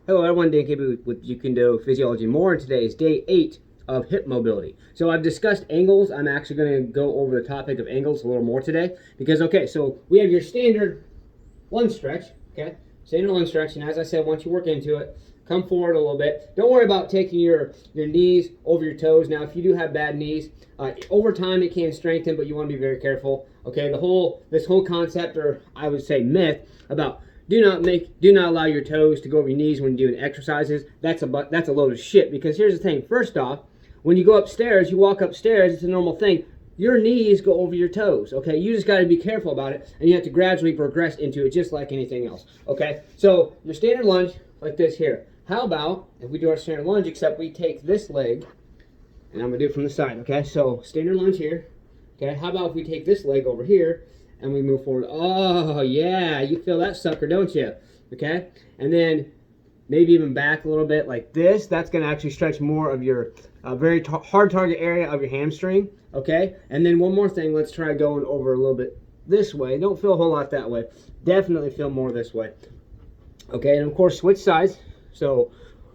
Hello everyone, Dan KB with You Can Do Physiology More, and today is day 8 of hip mobility. So I've discussed angles. I'm actually going to go over the topic of angles a little more today because, okay, so we have your standard lunge stretch, okay? Standard lunge stretch, and as I said, once you work into it, come forward a little bit. Don't worry about taking your knees over your toes. Now, if you do have bad knees, over time it can strengthen, but you want to be very careful, okay? This whole concept, or I would say myth, about do not allow your toes to go over your knees when you're doing exercises. That's a load of shit, because here's the thing. First off, when you go upstairs, you walk upstairs, it's a normal thing. Your knees go over your toes, okay? You just got to be careful about it, and you have to gradually progress into it just like anything else, okay? So your standard lunge, like this here. How about if we do our standard lunge, except we take this leg, and I'm going to do it from the side, okay? So standard lunge here, okay? How about if we take this leg over here, and we move forward. Oh, yeah, you feel that sucker, don't you? Okay? And then maybe even back a little bit like this. That's going to actually stretch more of your very hard target area of your hamstring. Okay? And then one more thing. Let's try going over a little bit this way. Don't feel a whole lot that way. Definitely feel more this way. Okay? And, of course, switch sides. So,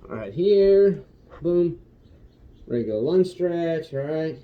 all right, here. Boom. There you go. Lunge stretch. All right.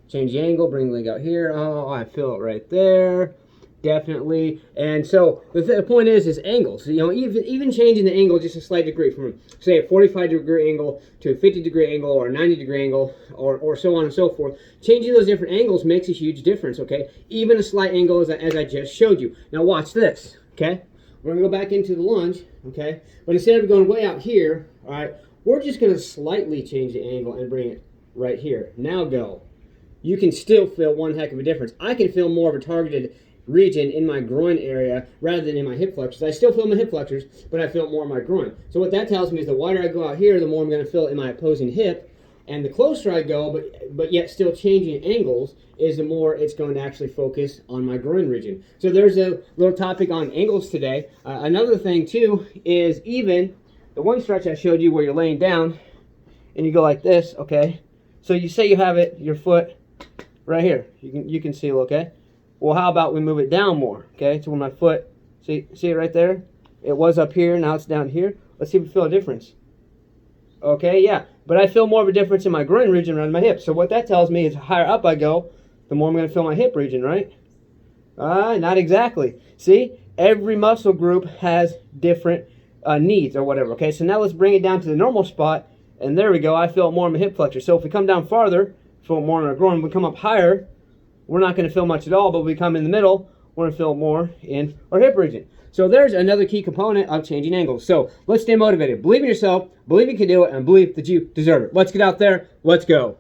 Change the angle, bring the leg out here. Oh, I feel it right there. Definitely. And so the point is angles. You know, even changing the angle just a slight degree from, say, a 45-degree angle to a 50-degree angle or a 90-degree angle or so on and so forth. Changing those different angles makes a huge difference, okay? Even a slight angle as I just showed you. Now watch this, okay? We're going to go back into the lunge, okay? But instead of going way out here, all right, we're just going to slightly change the angle and bring it right here. Now go. You can still feel one heck of a difference. I can feel more of a targeted region in my groin area rather than in my hip flexors. I still feel my hip flexors, but I feel more in my groin. So what that tells me is the wider I go out here, the more I'm going to feel in my opposing hip. And the closer I go, but yet still changing angles, is the more it's going to actually focus on my groin region. So there's a little topic on angles today. Another thing, too, is even the one stretch I showed you where you're laying down and you go like this, okay? So you say you have it, your foot, right here. You can see, okay? Well, how about we move it down more, okay? So when my foot, see it right there? It was up here, now it's down here. Let's see if we feel a difference. Okay, yeah. But I feel more of a difference in my groin region around my hips. So what that tells me is the higher up I go, the more I'm going to feel my hip region, right? Not exactly. See? Every muscle group has different needs or whatever, okay? So now let's bring it down to the normal spot, and there we go. I feel more in my hip flexor. So if we come down farther, feel more in our groin. When we come up higher, we're not going to feel much at all, but when we come in the middle, we're going to feel more in our hip region. So there's another key component of changing angles. So let's stay motivated. Believe in yourself, believe you can do it, and believe that you deserve it. Let's get out there. Let's go.